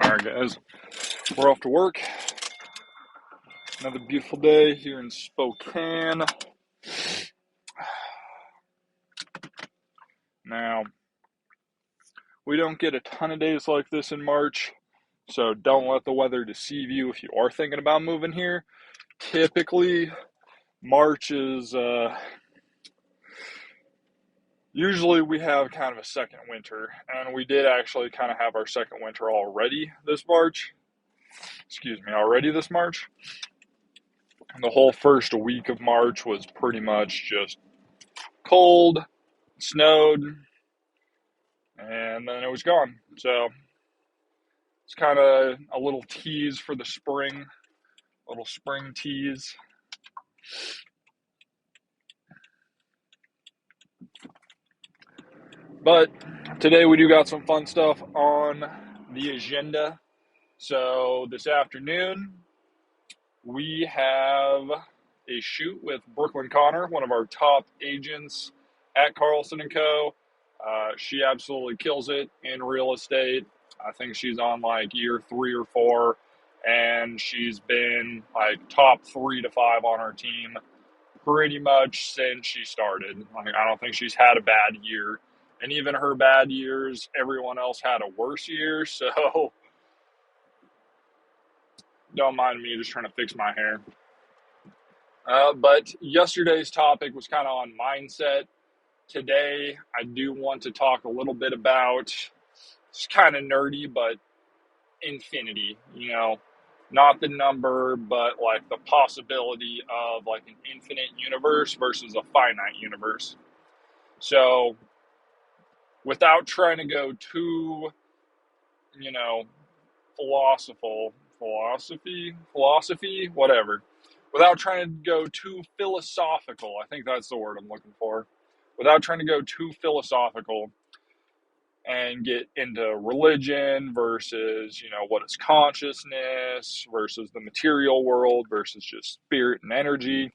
Alright guys, we're off to work. Another beautiful day here in Spokane. Now, we don't get a ton of days like this in March, so don't let the weather deceive you if you are thinking about moving here. Typically, March is, usually we have kind of a second winter, and we did actually kind of have our second winter already this March. Already this March. The whole first week of March was pretty much just cold, snowed, and then it was gone. So it's kind of a little tease for the spring, a little spring tease. But today we do got some fun stuff on the agenda. So this afternoon we have a shoot with Brooklyn Connor, one of our top agents at Carlson & Co. She absolutely kills it in real estate. I think she's on like year 3 or 4, and she's been like top 3 to 5 on our team pretty much since she started. Like, I don't think she's had a bad year, and even her bad years, everyone else had a worse year. So don't mind me just trying to fix my hair. But yesterday's topic was kind of on mindset. Today, I do want to talk a little bit about, it's kind of nerdy, but infinity, not the number, but like the possibility of like an infinite universe versus a finite universe. So without trying to go too, philosophy, whatever, without trying to go too philosophical, I think that's the word I'm looking for, without trying to go too philosophical and get into religion versus, what is consciousness versus the material world versus just spirit and energy,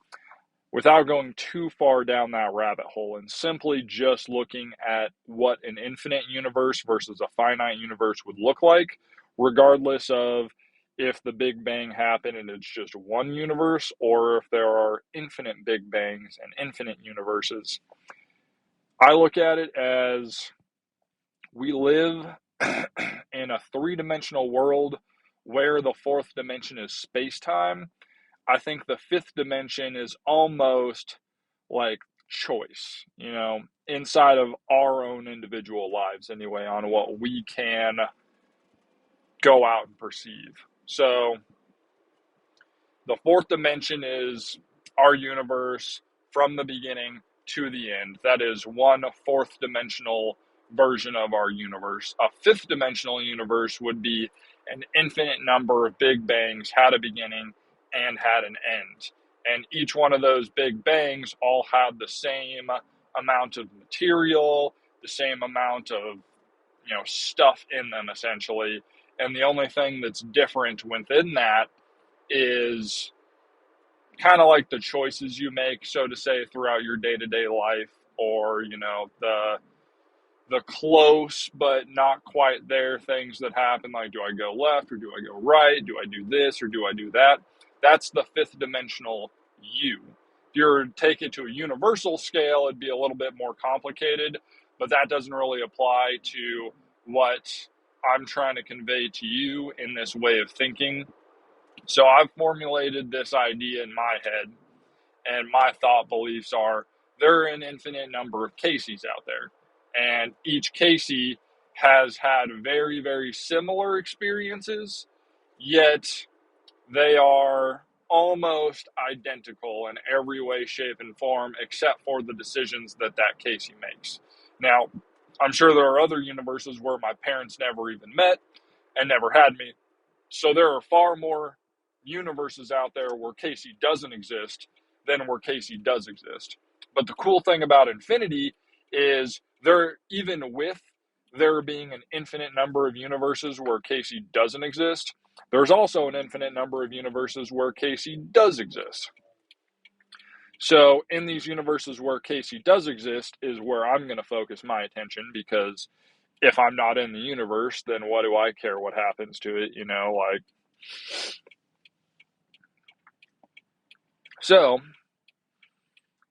without going too far down that rabbit hole and simply just looking at what an infinite universe versus a finite universe would look like, regardless of if the Big Bang happened and it's just one universe or if there are infinite Big Bangs and infinite universes. I look at it as we live in a 3-dimensional world where the 4th dimension is space-time. I think the 5th dimension is almost like choice, inside of our own individual lives anyway, on what we can go out and perceive. So the 4th dimension is our universe from the beginning to the end. That is one 4th dimensional version of our universe. A 5th dimensional universe would be an infinite number of Big Bangs had a beginning and had an end. And each one of those Big Bangs all had the same amount of material, the same amount of, stuff in them essentially. And the only thing that's different within that is kind of like the choices you make, so to say, throughout your day-to-day life, or the close but not quite there things that happen, like do I go left or do I go right, do I do this or do I do that. That's the 5th dimensional you. If you're take it to a universal scale, it'd be a little bit more complicated, but that doesn't really apply to what I'm trying to convey to you in this way of thinking. So I've formulated this idea in my head, and my thought beliefs are there are an infinite number of Caseys out there, and each Casey has had very, very similar experiences, yet they are almost identical in every way, shape, and form, except for the decisions that Casey makes. Now, I'm sure there are other universes where my parents never even met and never had me, so there are far more universes out there where Casey doesn't exist than where Casey does exist. But the cool thing about infinity is even with there being an infinite number of universes where Casey doesn't exist, there's also an infinite number of universes where Casey does exist. So in these universes where Casey does exist is where I'm going to focus my attention, because if I'm not in the universe, then what do I care what happens to it, like. So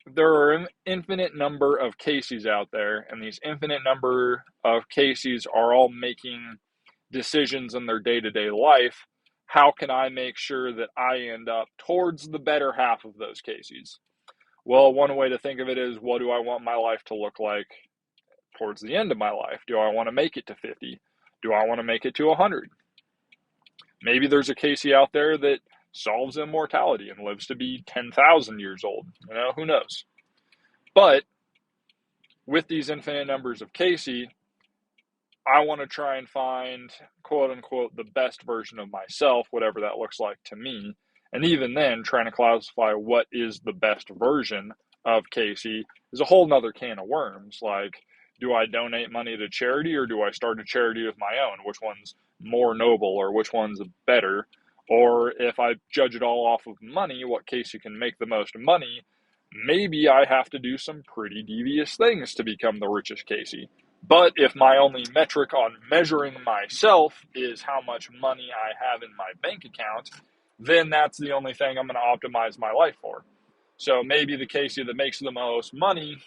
there are an infinite number of Caseys out there, and these infinite number of Caseys are all making decisions in their day-to-day life. How can I make sure that I end up towards the better half of those Caseys? Well, one way to think of it is, what do I want my life to look like towards the end of my life? Do I want to make it to 50? Do I want to make it to 100? Maybe there's a Casey out there that solves immortality and lives to be 10,000 years old. Who knows? But with these infinite numbers of Casey, I want to try and find, quote unquote, the best version of myself, whatever that looks like to me. And even then, trying to classify what is the best version of Casey is a whole nother can of worms. Like, do I donate money to charity, or do I start a charity of my own? Which one's more noble, or which one's better? Or if I judge it all off of money, what Casey can make the most money, maybe I have to do some pretty devious things to become the richest Casey. But if my only metric on measuring myself is how much money I have in my bank account, then that's the only thing I'm going to optimize my life for. So maybe the Casey that makes the most money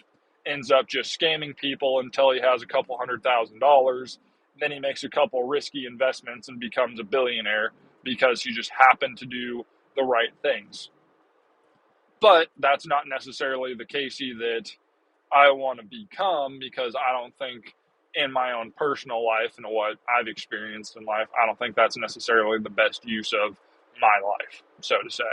ends up just scamming people until he has a couple $100,000. Then he makes a couple risky investments and becomes a billionaire because he just happened to do the right things. But that's not necessarily the Casey that I want to become, because I don't think in my own personal life and what I've experienced in life, I don't think that's necessarily the best use of my life, so to say.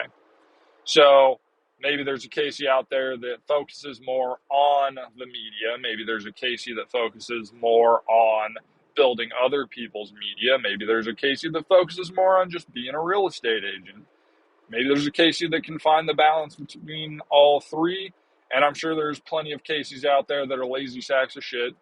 So maybe there's a Casey out there that focuses more on the media. Maybe there's a Casey that focuses more on building other people's media. Maybe there's a Casey that focuses more on just being a real estate agent. Maybe there's a Casey that can find the balance between all three. And I'm sure there's plenty of Caseys out there that are lazy sacks of shit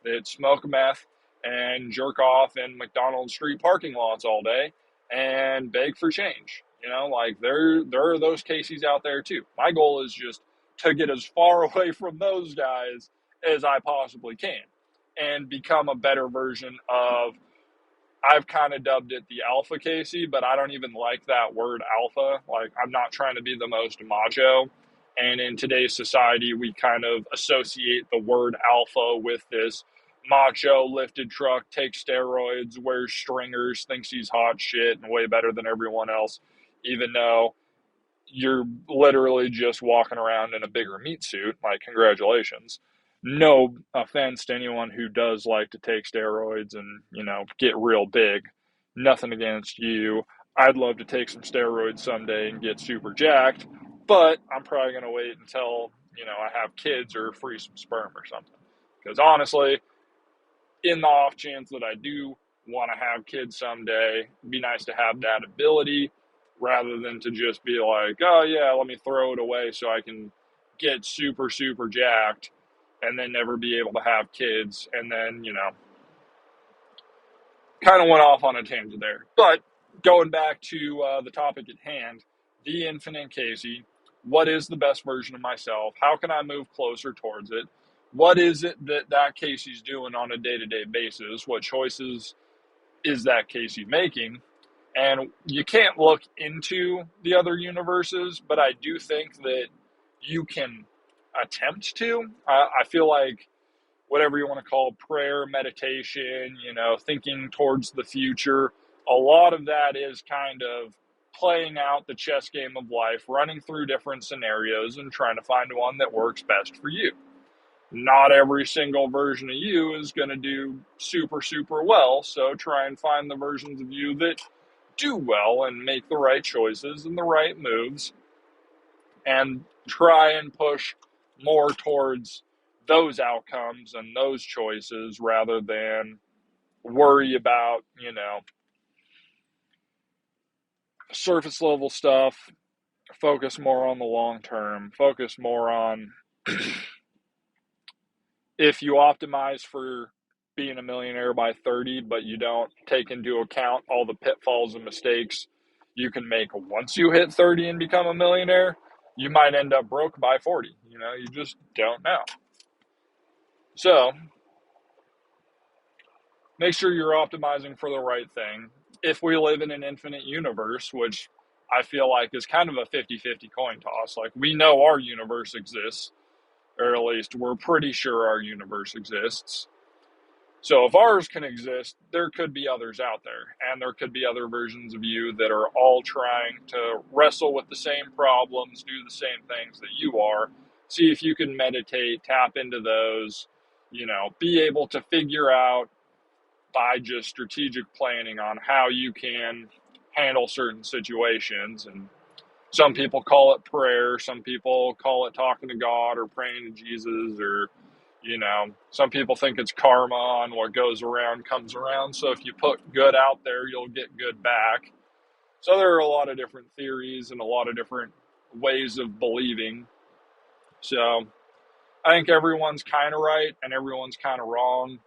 that smoke meth and jerk off in McDonald's street parking lots all day and beg for change. Like, there are those Caseys out there too. My goal is just to get as far away from those guys as I possibly can and become a better version of, I've kind of dubbed it the alpha Casey, but I don't even like that word alpha. Like, I'm not trying to be the most macho. And in today's society, we kind of associate the word alpha with this macho, lifted truck, takes steroids, wears stringers, thinks he's hot shit and way better than everyone else, even though you're literally just walking around in a bigger meat suit. Like, congratulations. No offense to anyone who does like to take steroids and, get real big. Nothing against you. I'd love to take some steroids someday and get super jacked, but I'm probably going to wait until, I have kids or free some sperm or something. Because honestly, in the off chance that I do want to have kids someday, it'd be nice to have that ability rather than to just be like, oh yeah, let me throw it away so I can get super, super jacked and then never be able to have kids. And then, kind of went off on a tangent there. But going back to the topic at hand, the infinite Casey, what is the best version of myself? How can I move closer towards it? What is it that Casey's doing on a day-to-day basis? What choices is that Casey making? And you can't look into the other universes, but I do think that you can attempt to. I feel like whatever you want to call prayer, meditation, thinking towards the future, a lot of that is kind of playing out the chess game of life, running through different scenarios and trying to find one that works best for you. Not every single version of you is going to do super, super well, so try and find the versions of you that do well and make the right choices and the right moves, and try and push more towards those outcomes and those choices rather than worry about, surface level stuff. Focus more on the long term, focus more on if you optimize for being a millionaire by 30, but you don't take into account all the pitfalls and mistakes you can make once you hit 30 and become a millionaire, you might end up broke by 40. You just don't know. So make sure you're optimizing for the right thing. If we live in an infinite universe, which I feel like is kind of a 50-50 coin toss, like we know our universe exists, or at least we're pretty sure our universe exists. So if ours can exist, there could be others out there, and there could be other versions of you that are all trying to wrestle with the same problems, do the same things that you are. See if you can meditate, tap into those, be able to figure out by just strategic planning on how you can handle certain situations. And some people call it prayer, some people call it talking to God or praying to Jesus, or some people think it's karma, on what goes around comes around. So if you put good out there, you'll get good back. So there are a lot of different theories and a lot of different ways of believing. So I think everyone's kind of right and everyone's kind of wrong.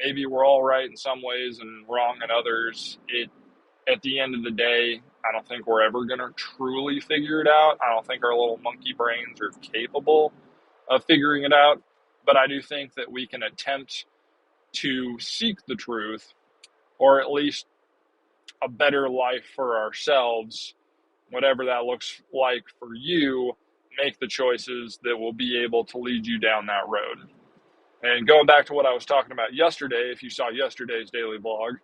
Maybe we're all right in some ways and wrong in others. At the end of the day, I don't think we're ever going to truly figure it out. I don't think our little monkey brains are capable of figuring it out. But I do think that we can attempt to seek the truth, or at least a better life for ourselves, whatever that looks like for you. Make the choices that will be able to lead you down that road. And going back to what I was talking about yesterday, if you saw yesterday's daily vlog,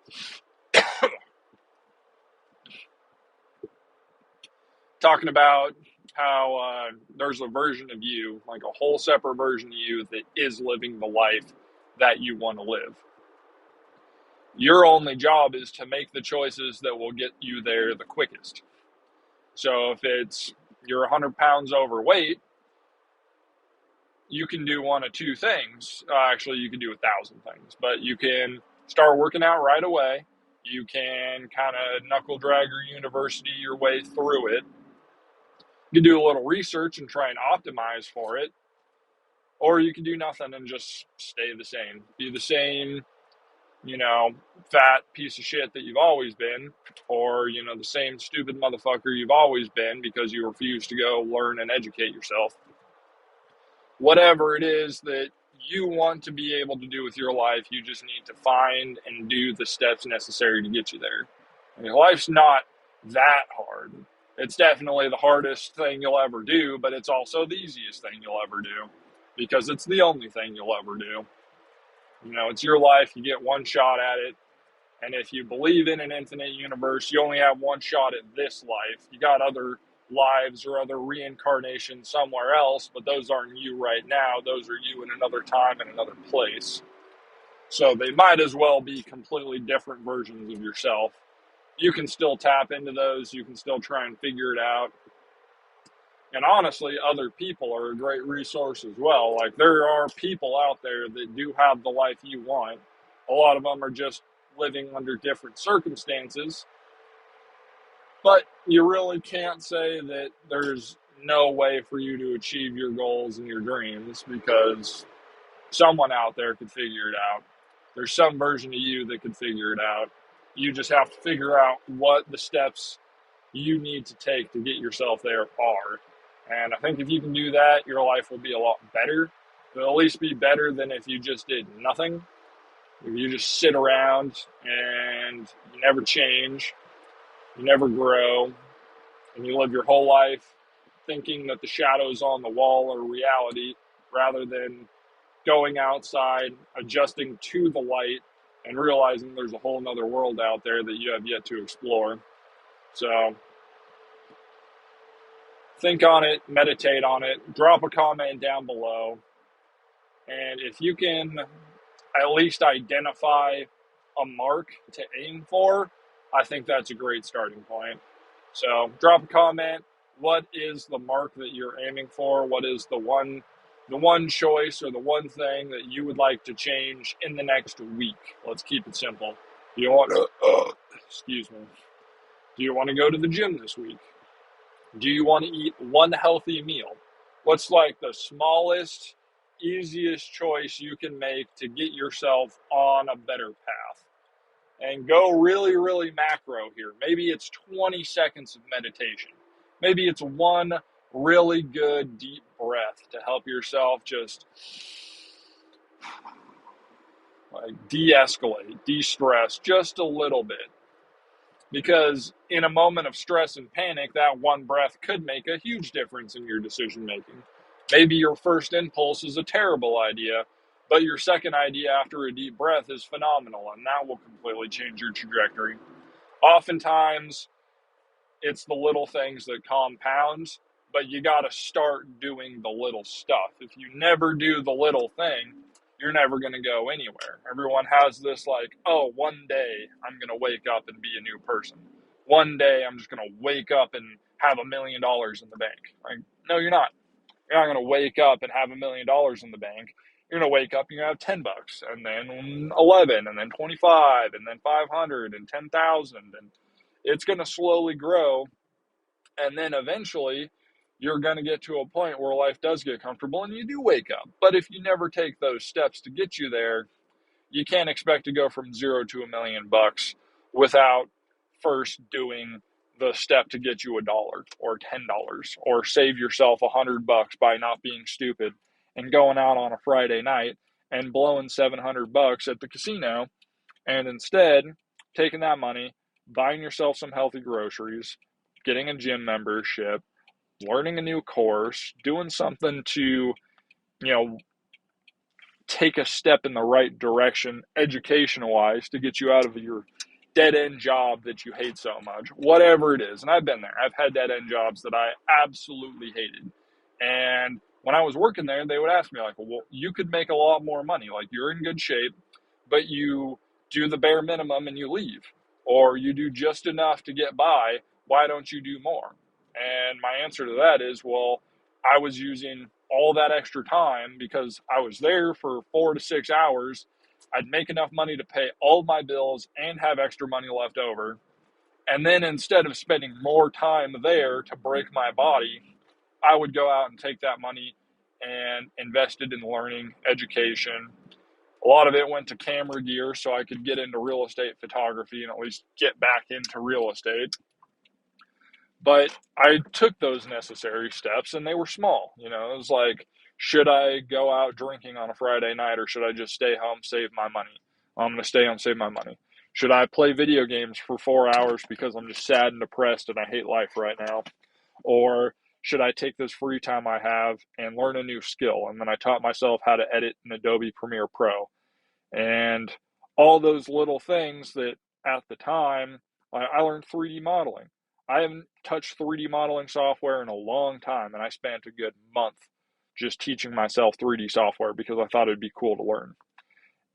talking about how there's a version of you, like a whole separate version of you, that is living the life that you want to live. Your only job is to make the choices that will get you there the quickest. So if you're 100 pounds overweight, you can do one of two things. Actually, you can do 1,000 things, but you can start working out right away. You can kind of knuckle dragger university your way through it. You can do a little research and try and optimize for it. Or you can do nothing and just stay the same. Be the same, fat piece of shit that you've always been. Or, the same stupid motherfucker you've always been because you refuse to go learn and educate yourself. Whatever it is that you want to be able to do with your life, you just need to find and do the steps necessary to get you there. I mean, life's not that hard. It's definitely the hardest thing you'll ever do, but it's also the easiest thing you'll ever do because it's the only thing you'll ever do. It's your life. You get one shot at it. And if you believe in an infinite universe, you only have one shot at this life. You got other lives or other reincarnations somewhere else, but those aren't you right now. Those are you in another time and another place. So they might as well be completely different versions of yourself. You can still tap into those. You can still try and figure it out. And honestly, other people are a great resource as well. Like, there are people out there that do have the life you want. A lot of them are just living under different circumstances. But you really can't say that there's no way for you to achieve your goals and your dreams, because someone out there could figure it out. There's some version of you that could figure it out. You just have to figure out what the steps you need to take to get yourself there are. And I think if you can do that, your life will be a lot better. It'll at least be better than if you just did nothing. If you just sit around and you never change, you never grow, and you live your whole life thinking that the shadows on the wall are reality, rather than going outside, adjusting to the light, and realizing there's a whole nother world out there that you have yet to explore. So think on it, meditate on it, drop a comment down below. And if you can at least identify a mark to aim for, I think that's a great starting point. So drop a comment. What is the mark that you're aiming for? What is the one choice or the one thing that you would like to change in the next week? Let's keep it simple. Do you want to, excuse me. Do you want to go to the gym this week? Do you want to eat one healthy meal? What's like the smallest, easiest choice you can make to get yourself on a better path? And go really, really macro here. Maybe it's 20 seconds of meditation. Maybe it's one really good deep breath to help yourself just Like de-escalate, de-stress just a little bit. Because in a moment of stress and panic, that one breath could make a huge difference in your decision making. Maybe your first impulse is a terrible idea, but your second idea after a deep breath is phenomenal, and that will completely change your trajectory. Oftentimes, it's the little things that compound, but you got to start doing the little stuff. If you never do the little thing, you're never going to go anywhere. Everyone has this like, oh, one day I'm going to wake up and be a new person. One day I'm just going to wake up and have $1 million in the bank. Like, no, you're not. You're not going to wake up and have $1 million in the bank. You're going to wake up and you have $10, and then 11, and then 25, and then 500, and 10,000, and it's going to slowly grow, and then eventually you're going to get to a point where life does get comfortable and you do wake up. But if you never take those steps to get you there, you can't expect to go from zero to $1 million without first doing the step to get you $1 or $10 or save yourself $100 by not being stupid and going out on a Friday night and blowing $700 at the casino, and instead taking that money, buying yourself some healthy groceries, getting a gym membership, learning a new course, doing something to, take a step in the right direction education wise to get you out of your dead end job that you hate so much, whatever it is. And I've been there. I've had dead end jobs that I absolutely hated. And when I was working there, they would ask me, like, well, you could make a lot more money. Like, you're in good shape, but you do the bare minimum and you leave, or you do just enough to get by. Why don't you do more? And my answer to that is, well, I was using all that extra time because I was there for 4 to 6 hours. I'd make enough money to pay all my bills and have extra money left over. And then instead of spending more time there to break my body, I would go out and take that money and invest it in learning, education. A lot of it went to camera gear so I could get into real estate photography and at least get back into real estate. But I took those necessary steps and they were small. It was like, should I go out drinking on a Friday night or should I just stay home, save my money? I'm going to stay home, save my money. Should I play video games for 4 hours because I'm just sad and depressed and I hate life right now? Or should I take this free time I have and learn a new skill? And then I taught myself how to edit in Adobe Premiere Pro. And all those little things that at the time, I learned 3D modeling. I haven't touched 3D modeling software in a long time, and I spent a good month just teaching myself 3D software because I thought it'd be cool to learn.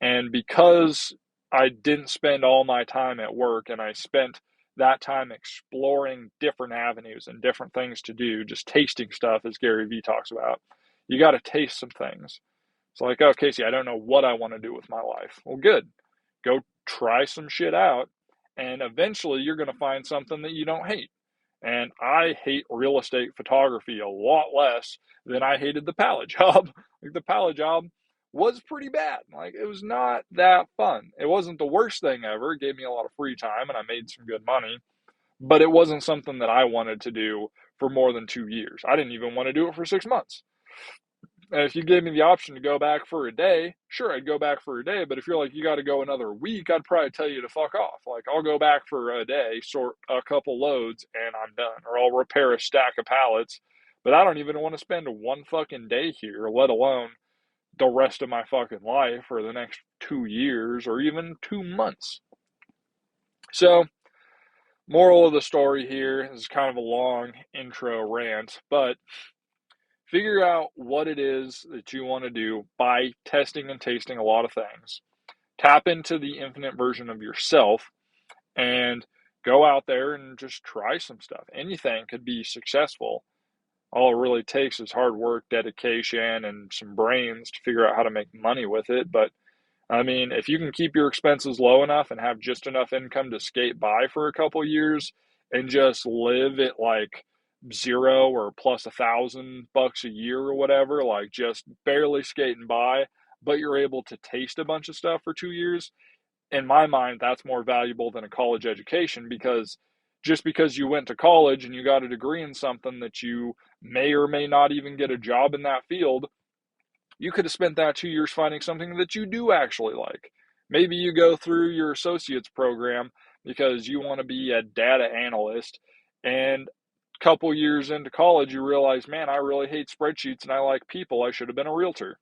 And because I didn't spend all my time at work and I spent that time exploring different avenues and different things to do, just tasting stuff, as Gary Vee talks about, you got to taste some things. It's like, oh, Casey, I don't know what I want to do with my life. Well, good. Go try some shit out, and eventually you're going to find something that you don't hate. And I hate real estate photography a lot less than I hated the pallet job. Like, the pallet job was pretty bad. Like, it was not that fun. It wasn't the worst thing ever. It gave me a lot of free time, and I made some good money. But it wasn't something that I wanted to do for more than 2 years. I didn't even want to do it for 6 months. And if you gave me the option to go back for a day, sure, I'd go back for a day. But if you're like, you got to go another week, I'd probably tell you to fuck off. Like, I'll go back for a day, sort a couple loads, and I'm done. Or I'll repair a stack of pallets. But I don't even want to spend one fucking day here, let alone the rest of my fucking life or the next 2 years or even 2 months. So, moral of the story here is kind of a long intro rant, but figure out what it is that you want to do by testing and tasting a lot of things. Tap into the infinite version of yourself and go out there and just try some stuff. Anything could be successful. All it really takes is hard work, dedication, and some brains to figure out how to make money with it. But I mean, if you can keep your expenses low enough and have just enough income to skate by for a couple years and just live at like zero or plus $1,000 a year or whatever, like just barely skating by, but you're able to taste a bunch of stuff for 2 years, in my mind, that's more valuable than a college education, because just because you went to college and you got a degree in something that you may or may not even get a job in that field, you could have spent that 2 years finding something that you do actually like. Maybe you go through your associate's program because you want to be a data analyst, and a couple years into college, you realize, man, I really hate spreadsheets and I like people. I should have been a realtor.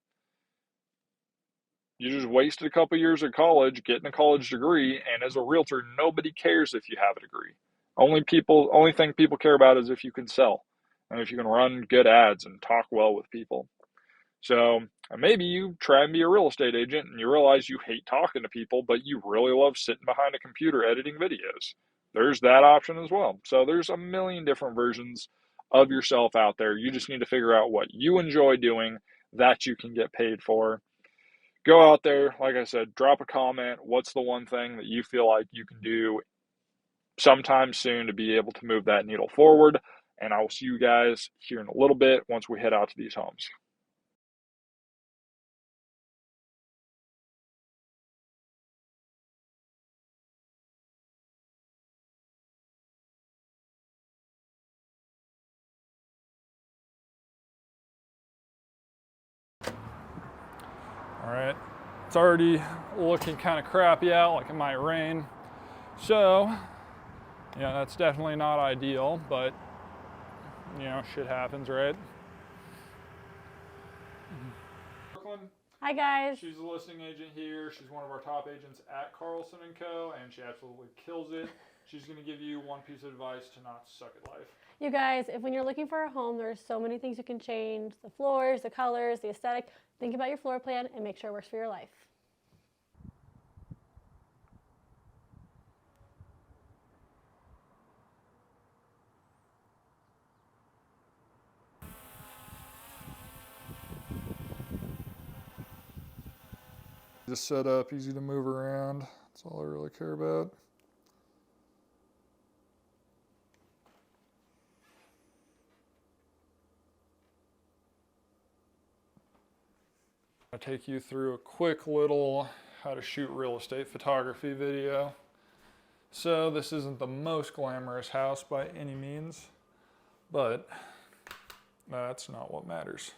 You just wasted a couple years of college getting a college degree, and as a realtor, nobody cares if you have a degree. Only thing people care about is if you can sell and if you can run good ads and talk well with people. So maybe you try and be a real estate agent and you realize you hate talking to people, but you really love sitting behind a computer editing videos. There's that option as well. So there's a million different versions of yourself out there. You just need to figure out what you enjoy doing that you can get paid for. Go out there, like I said, drop a comment. What's the one thing that you feel like you can do sometime soon to be able to move that needle forward? And I will see you guys here in a little bit once we head out to these homes. All right, it's already looking kind of crappy out, like it might rain. So, yeah, that's definitely not ideal, but, shit happens, right? Brooklyn. Hi guys. She's a listing agent here. She's one of our top agents at Carlson & Co., and she absolutely kills it. She's going to give you one piece of advice to not suck at life. You guys, when you're looking for a home, there's so many things you can change. The floors, the colors, the aesthetic. Think about your floor plan and make sure it works for your life. Just set up, easy to move around. That's all I really care about. I'll take you through a quick little how to shoot real estate photography video. So this isn't the most glamorous house by any means, but that's not what matters.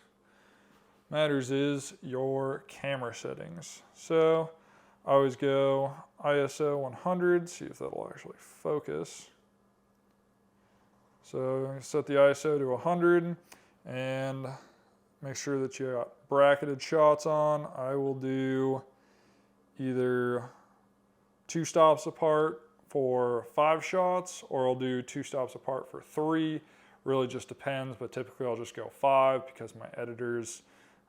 Matters is your camera settings. So I always go ISO 100, see if that'll actually focus. So set the ISO to 100 and make sure that you got bracketed shots on. I will do either 2 stops apart for 5 shots, or I'll do 2 stops apart for 3. Really just depends, but typically I'll just go 5 because my editors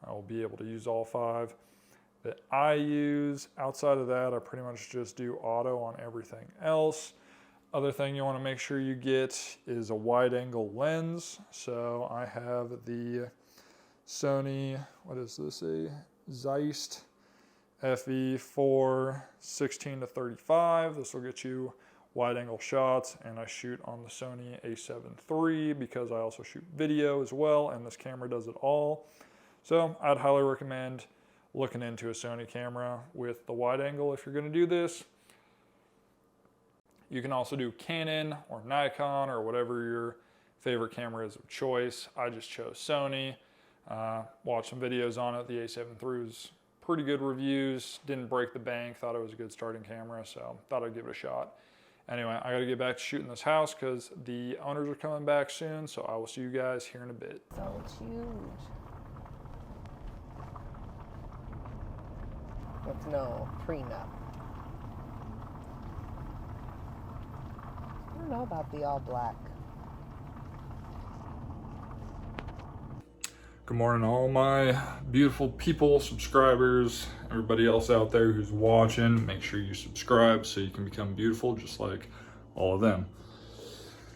will be able to use all 5 that I use. Outside of that, I pretty much just do auto on everything else. Other thing you want to make sure you get is a wide angle lens. So I have the Sony, what is this, a Zeiss FE4 16-35. This will get you wide angle shots, and I shoot on the Sony a7 III because I also shoot video as well, and this camera does it all. So I'd highly recommend looking into a Sony camera with the wide angle if you're going to do this. You can also do Canon or Nikon or whatever your favorite camera is of choice. I just chose Sony. Watched some videos on it. The a7 III was pretty good reviews. Didn't break the bank. Thought it was a good starting camera, so thought I'd give it a shot. Anyway, I got to get back to shooting this house because the owners are coming back soon, so I will see you guys here in a bit. So it's huge. With no prenup. I don't know about the all black. Good morning, all my beautiful people, subscribers, everybody else out there who's watching. Make sure you subscribe so you can become beautiful just like all of them.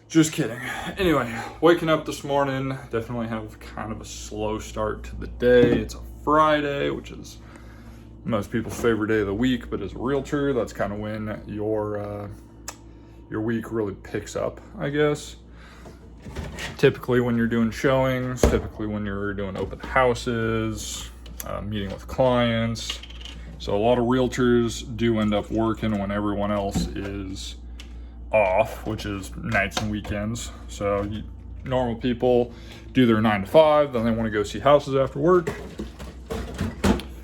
Just kidding. Anyway, waking up this morning, definitely have kind of a slow start to the day. It's a Friday, which is most people's favorite day of the week, but as a realtor, that's kind of when your week really picks up, I guess. Typically when you're doing showings, typically when you're doing open houses, meeting with clients. So a lot of realtors do end up working when everyone else is off, which is nights and weekends. So normal people do their 9 to 5, then they want to go see houses after work.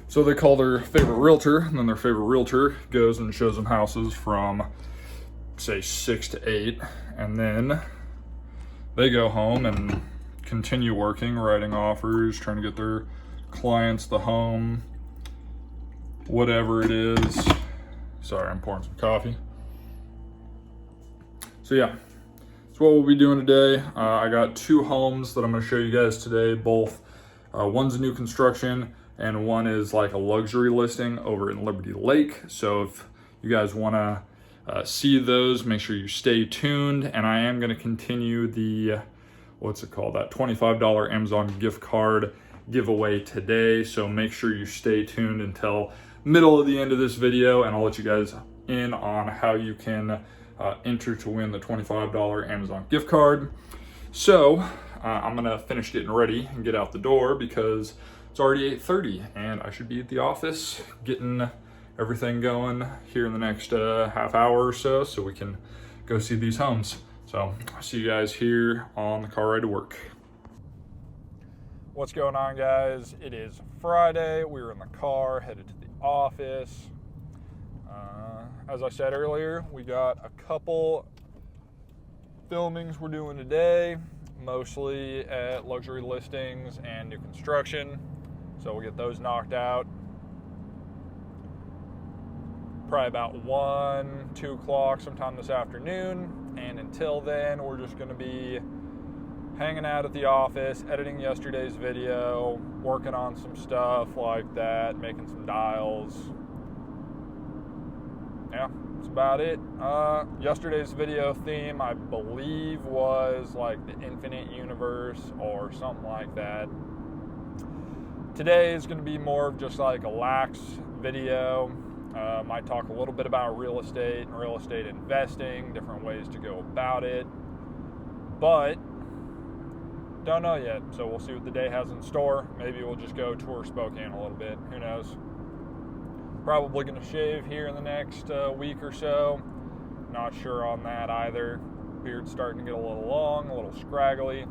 So they call their favorite realtor, and then their favorite realtor goes and shows them houses from, say, 6 to 8, and then they go home and continue working, writing offers, trying to get their clients the home, whatever it is. Sorry, I'm pouring some coffee. So yeah, that's what we'll be doing today. I got 2 homes that I'm going to show you guys today. Both, one's a new construction and one is like a luxury listing over in Liberty Lake. So if you guys want to see those, make sure you stay tuned. And I am going to continue the, what's it called, that $25 Amazon gift card giveaway today. So make sure you stay tuned until middle of the end of this video, and I'll let you guys in on how you can enter to win the $25 Amazon gift card. So I'm gonna finish getting ready and get out the door because it's already 8:30 and I should be at the office getting everything going here in the next half hour or so we can go see these homes. So I'll see you guys here on the car ride to work. What's going on, guys? It is Friday. We're in the car headed to the office. As I said earlier, we got a couple filmings we're doing today, mostly at luxury listings and new construction. So we'll get those knocked out. Probably about 1, 2 o'clock sometime this afternoon. And until then, we're just going to be hanging out at the office, editing yesterday's video, working on some stuff like that, making some dials. Yeah, that's about it. Yesterday's video theme, I believe, was like the infinite universe or something like that. Today is going to be more of just like a lax video. Might talk a little bit about real estate and real estate investing, different ways to go about it. But don't know yet, so we'll see what the day has in store. Maybe we'll just go tour Spokane a little bit. Who knows? Probably going to shave here in the next week or so. Not sure on that either. Beard's starting to get a little long, a little scraggly.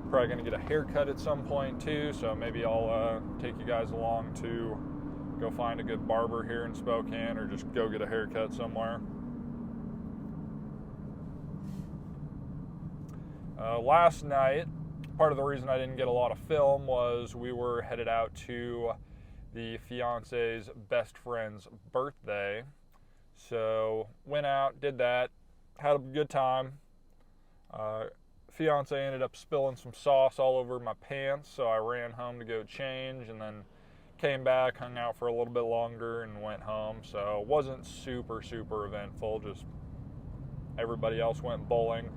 Probably going to get a haircut at some point too, so maybe I'll take you guys along to go find a good barber here in Spokane or just go get a haircut somewhere. Last night, part of the reason I didn't get a lot of film was we were headed out to the fiance's best friend's birthday. So went out, did that, had a good time. Fiance ended up spilling some sauce all over my pants, so I ran home to go change and then came back, hung out for a little bit longer and went home. So it wasn't super eventful, just everybody else went bowling.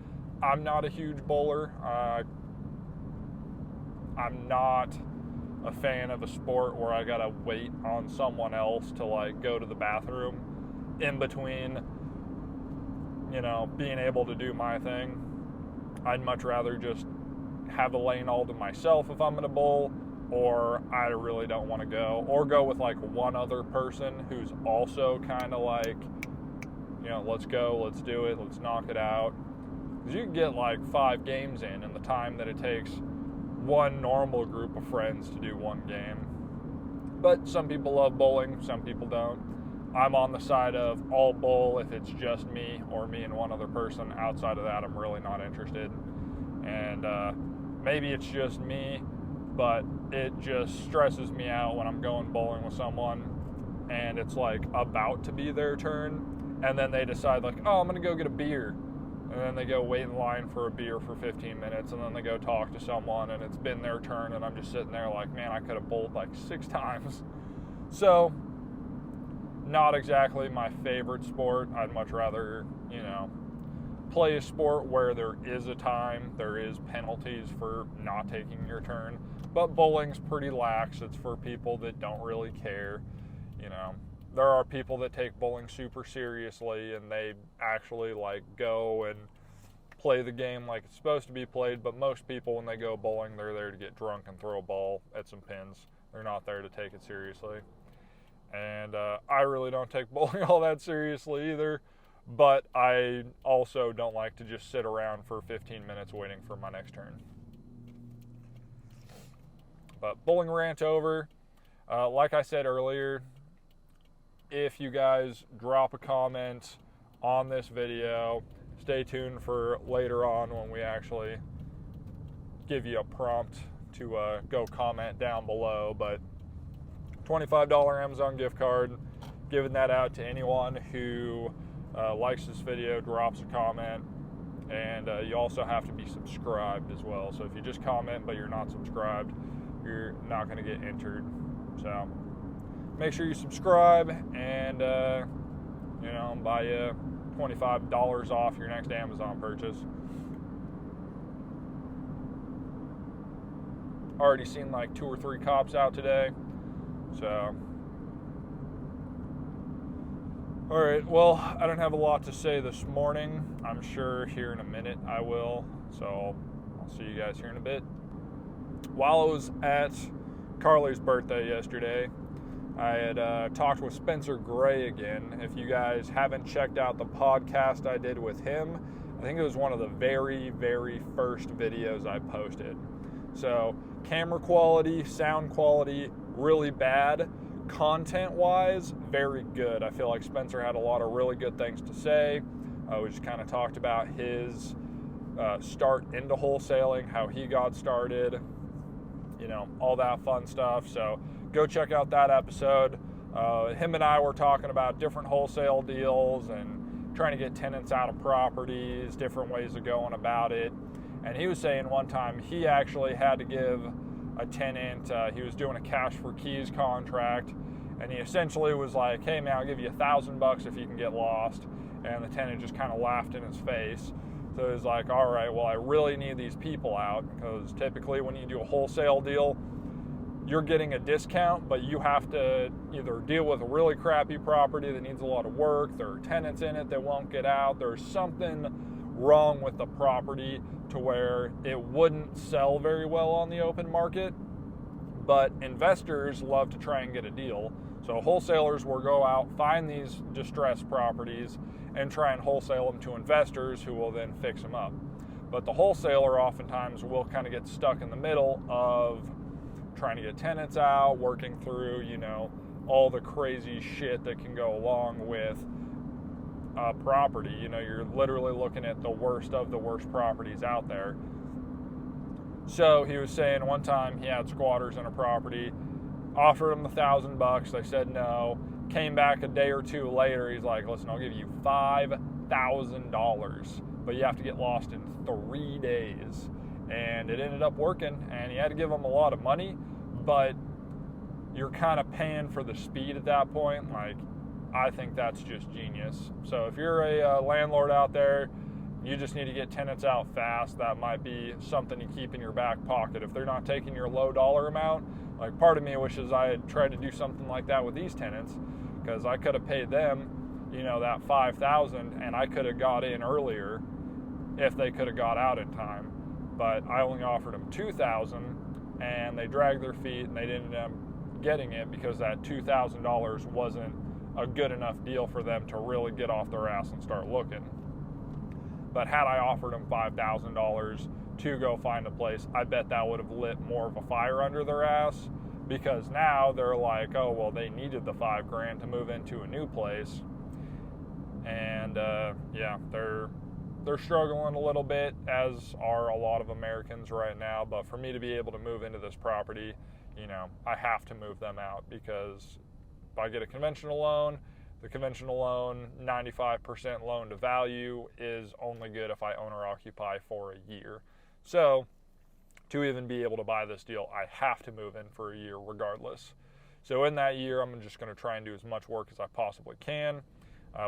I'm not a huge bowler. I'm not a fan of a sport where I gotta wait on someone else to like go to the bathroom in between, being able to do my thing. I'd much rather just have a lane all to myself if I'm gonna bowl, or I really don't want to go, or go with like one other person who's also kind of like, let's go, let's do it, let's knock it out. Because you can get like 5 games in the time that it takes one normal group of friends to do one game. But some people love bowling, some people don't. I'm on the side of all bowl if it's just me or me and one other person. Outside of that, I'm really not interested. And maybe it's just me, but it just stresses me out when I'm going bowling with someone and it's like about to be their turn, and then they decide like, oh, I'm gonna go get a beer. And then they go wait in line for a beer for 15 minutes, and then they go talk to someone, and it's been their turn, and I'm just sitting there like, man, I could have bowled like 6 times. So, not exactly my favorite sport. I'd much rather, play a sport where there is a time, there is penalties for not taking your turn. But bowling's pretty lax. It's for people that don't really care, There are people that take bowling super seriously and they actually like go and play the game like it's supposed to be played, but most people when they go bowling, they're there to get drunk and throw a ball at some pins. They're not there to take it seriously. And I really don't take bowling all that seriously either, but I also don't like to just sit around for 15 minutes waiting for my next turn. But bowling rant over. Like I said earlier, if you guys drop a comment on this video, stay tuned for later on when we actually give you a prompt to go comment down below. But $25 Amazon gift card, giving that out to anyone who likes this video, drops a comment, and you also have to be subscribed as well. So if you just comment but you're not subscribed, you're not going to get entered. So make sure you subscribe and buy you $25 off your next Amazon purchase. Already seen like 2 or 3 cops out today. So, all right, well, I don't have a lot to say this morning. I'm sure here in a minute I will. So I'll see you guys here in a bit. While I was at Carly's birthday yesterday, I had talked with Spencer Gray again. If you guys haven't checked out the podcast I did with him, I think it was one of the very, very first videos I posted. So camera quality, sound quality, really bad. Content-wise, very good. I feel like Spencer had a lot of really good things to say. We just kind of talked about his start into wholesaling, how he got started, all that fun stuff. So go check out that episode. Him and I were talking about different wholesale deals and trying to get tenants out of properties, different ways of going about it. And he was saying one time he actually had to give a tenant, he was doing a cash for keys contract, and he essentially was like, hey man, I'll give you $1,000 if you can get lost. And the tenant just kind of laughed in his face. So he was like, all right, well, I really need these people out, because typically when you do a wholesale deal, you're getting a discount, but you have to either deal with a really crappy property that needs a lot of work, there are tenants in it that won't get out, there's something wrong with the property to where it wouldn't sell very well on the open market. But investors love to try and get a deal. So wholesalers will go out, find these distressed properties, and try and wholesale them to investors who will then fix them up. But the wholesaler oftentimes will kind of get stuck in the middle of trying to get tenants out, working through, all the crazy shit that can go along with a property. You're literally looking at the worst of the worst properties out there. So he was saying one time he had squatters in a property, offered them $1,000. They said no. Came back a day or two later. He's like, listen, I'll give you $5,000, but you have to get lost in 3 days. And it ended up working, and he had to give them a lot of money, but you're kind of paying for the speed at that point. Like, I think that's just genius. So if you're a landlord out there, you just need to get tenants out fast. That might be something you keep in your back pocket. If they're not taking your low dollar amount, like part of me wishes I had tried to do something like that with these tenants, because I could have paid them, that $5,000, and I could have got in earlier if they could have got out in time. But I only offered them $2,000, and they dragged their feet, and they didn't end up getting it because that $2,000 wasn't a good enough deal for them to really get off their ass and start looking. But had I offered them $5,000 to go find a place, I bet that would have lit more of a fire under their ass, because now they're like, oh, well, they needed the $5,000 to move into a new place. And they're struggling a little bit, as are a lot of Americans right now. But for me to be able to move into this property, I have to move them out, because if I get a conventional loan, the conventional loan, 95% loan to value, is only good if I own or occupy for a year. So to even be able to buy this deal, I have to move in for a year regardless. So in that year, I'm just going to try and do as much work as I possibly can.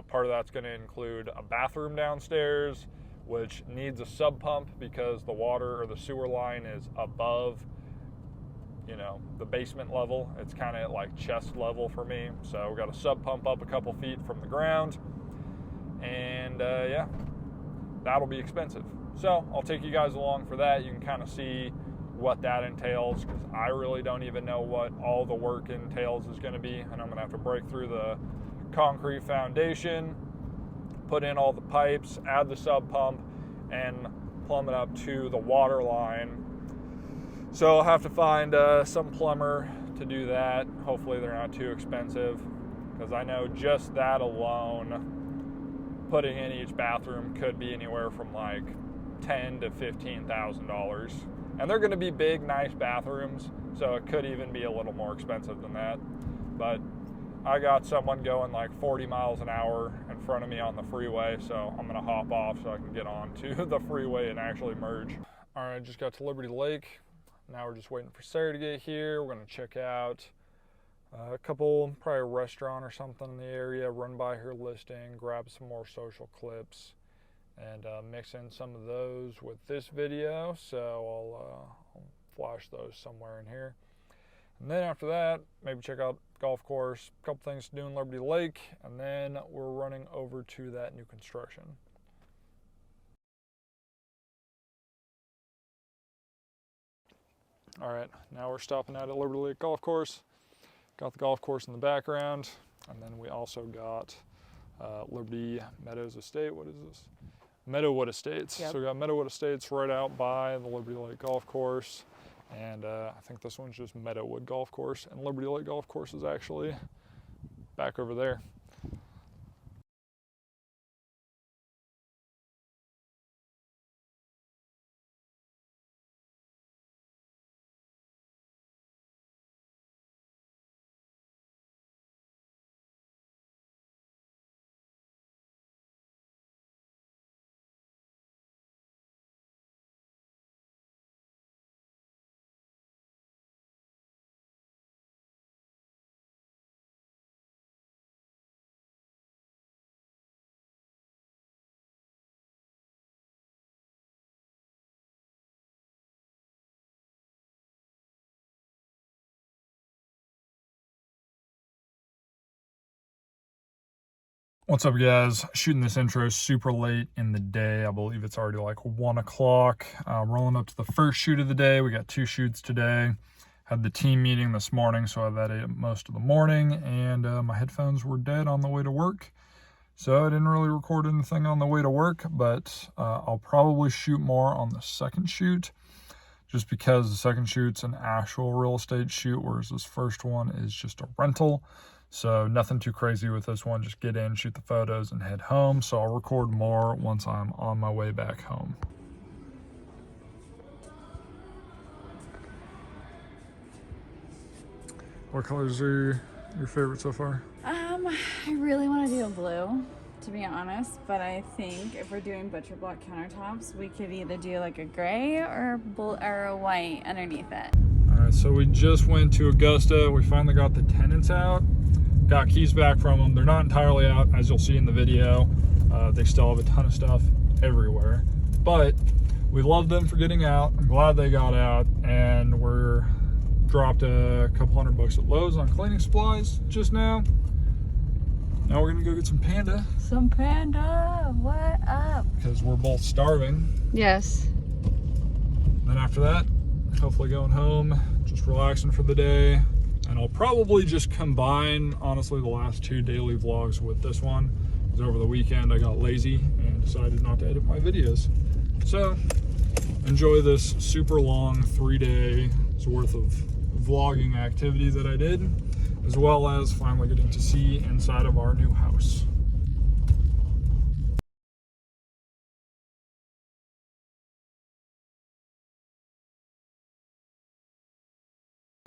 Part of that's going to include a bathroom downstairs, which needs a sub pump because the water or the sewer line is above, the basement level. It's kind of like chest level for me. So we got a sub pump up a couple feet from the ground, and that'll be expensive. So I'll take you guys along for that. You can kind of see what that entails, because I really don't even know what all the work entails is going to be. And I'm going to have to break through the concrete foundation, put in all the pipes, add the sub pump, and plumb it up to the water line. So I'll have to find some plumber to do that. Hopefully they're not too expensive, because I know just that alone, putting in each bathroom could be anywhere from like $10,000 to $15,000. And they're going to be big, nice bathrooms, so it could even be a little more expensive than that. But I got someone going like 40 miles an hour in front of me on the freeway, so I'm going to hop off so I can get on to the freeway and actually merge. All right, just got to Liberty Lake. Now we're just waiting for Sarah to get here. We're going to check out a couple, probably a restaurant or something in the area, run by her listing, grab some more social clips, and mix in some of those with this video. So I'll flash those somewhere in here. And then after that, maybe check out golf course, a couple things to do in Liberty Lake, and then we're running over to that new construction. All right, now we're stopping at a Liberty Lake golf course. Got the golf course in the background, and then we also got Liberty Meadows Estate. What is this? Meadowwood Estates. Yep. So we got Meadowwood Estates right out by the Liberty Lake golf course, and I think this one's just Meadowwood golf course, and Liberty Lake golf course is actually back over there. What's up, guys? Shooting this intro super late in the day. I believe it's already like 1 o'clock. Rolling up to the first shoot of the day. We got 2 shoots today. Had the team meeting this morning, so I had that most of the morning, and my headphones were dead on the way to work. So I didn't really record anything on the way to work, but I'll probably shoot more on the second shoot, just because the second shoot's an actual real estate shoot, whereas this first one is just a rental. So nothing too crazy with this one, just get in, shoot the photos, and head home. So I'll record more once I'm on my way back home. What colors are your favorite so far? I really want to do a blue, to be honest, but I think if we're doing butcher block countertops, we could either do like a gray or a white underneath it. All right, so we just went to Augusta. We finally got the tenants out. Got keys back from them. They're not entirely out, as you'll see in the video. They still have a ton of stuff everywhere, but we love them for getting out. I'm glad they got out, and we're dropped a couple $100 at Lowe's on cleaning supplies just now. Now we're gonna go get some panda. Some panda, what up? Because we're both starving. Yes. Then after that, hopefully going home, just relaxing for the day. And I'll probably just combine, honestly, the last 2 daily vlogs with this one. Because over the weekend I got lazy and decided not to edit my videos. So, enjoy this super long 3 days worth of vlogging activity that I did, as well as finally getting to see inside of our new house.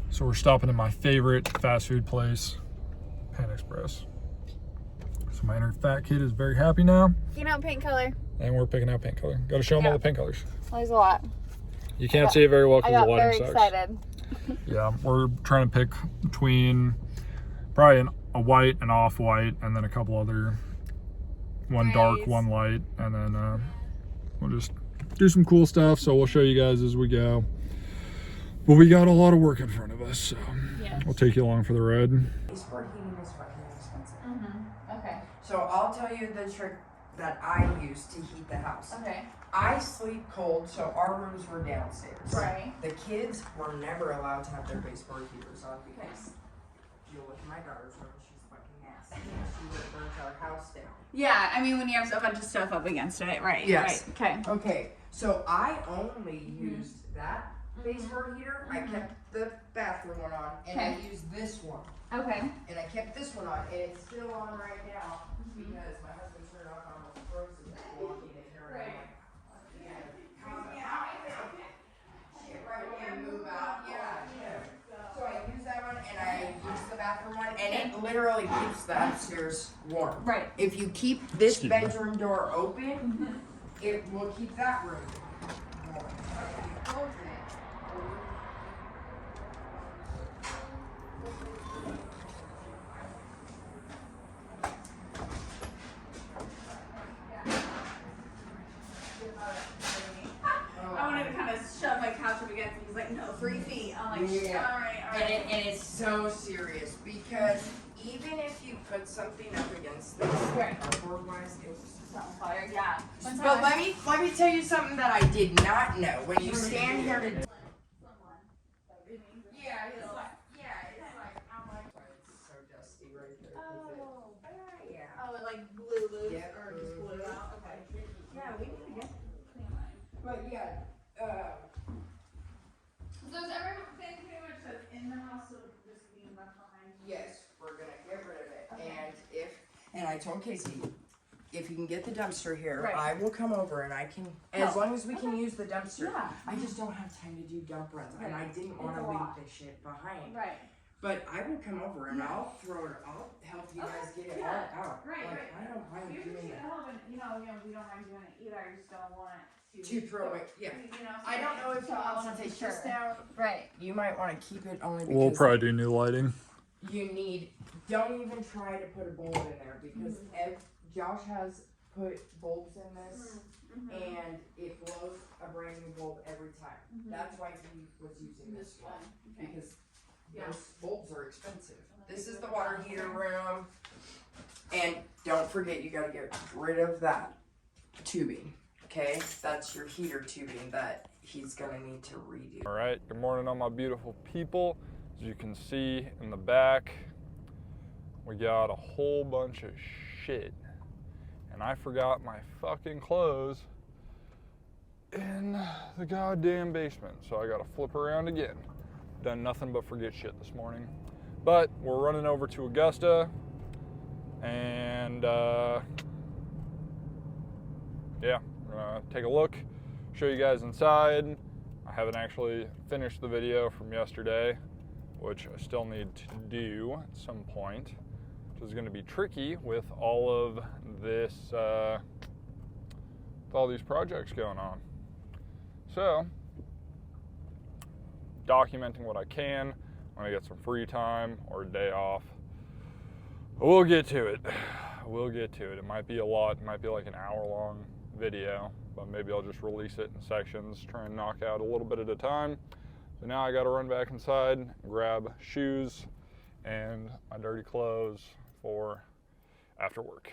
So we're stopping at my favorite fast food place, Pan Express. So my inner fat kid is very happy now. Picking out paint color. And we're picking out paint color. Got to show them all the paint colors. Well, there's a lot. You can't see it very well I because the got lighting very sucks. excited. Yeah, we're trying to pick between probably a white, an off-white, and then a couple other, one dark, one light, and then we'll just do some cool stuff. So we'll show you guys as we go. But we got a lot of work in front of us, so Yes. we'll take you along for the ride. Sport heating is fucking expensive. Okay. So I'll tell you the trick that I use to heat the house. Okay. I sleep cold, so our rooms were downstairs. Right. The kids were never allowed to have their baseboard heaters on because you look at my daughter's room, she's fucking nasty. She would have burnt our house down. Yeah, I mean when you have a bunch of stuff up against it, right? Yes. Right. Okay. Okay, so I only used that baseboard heater. I kept the bathroom one on, and I used this one. Okay. And I kept this one on, and it's still on right now because my husband turned it off and almost froze it walking in here. Right. Right when we move out, yeah. So I use that one, and I use the bathroom one, and it literally keeps the upstairs warm. Right. If you keep this bedroom door open, it will keep that room warm. If you close it, I wanted to kind of shove my couch up against him. He's like, no, 3 feet. I'm like, yeah. all right. And it's so serious because even if you put something up against this, Right. board-wise, it was On fire, yeah. but let me tell you something that I did not know. When you stand here to I'm like, why it's so dusty right there. Oh, it like blew loose Yep. or just blew out. Okay. Yeah, we need to get clean line. But yeah, So is everything pretty much that's in the house so just being left behind? yes, we're gonna get rid of it. And I told Casey, if you can get the dumpster here, Right. I will come over and I can, as Oh, long as we can use the dumpster. Yeah. I just don't have time to do dump runs, and I didn't want to It's a leave lot. the shit behind. Right. But I will come over and I'll help you guys get it all out. Right, Like, right. I don't mind We doing appreciate the that. help and, we don't mind doing it either. I just don't want to. To throw it, yeah. You know, I don't know if you so I want wanna to be take this sure. down. Right. You might want to keep it only because We'll probably do new lighting. you need. Don't even try to put a bulb in there because Josh has put bulbs in this and it blows a brand new bulb every time. That's why he was using this one because those bulbs are expensive. This is the water heater room, and don't forget you got to get rid of that tubing. Okay, that's your heater tubing that he's gonna need to redo. All right, good morning, all my beautiful people. As you can see in the back, we got a whole bunch of shit. And I forgot my fucking clothes in the goddamn basement. So I gotta flip around again. Done nothing but forget shit this morning. But we're running over to Augusta and yeah, we're gonna take a look, show you guys inside. I haven't actually finished the video from yesterday, which I still need to do at some point, which is gonna be tricky with all of this, with all these projects going on. So, documenting what I can when I get some free time or a day off. We'll get to it. We'll get to it. It might be a lot. It might be like an hour-long video, but maybe I'll just release it in sections, try and knock out a little bit at a time. So now I got to run back inside, grab shoes and my dirty clothes for after work.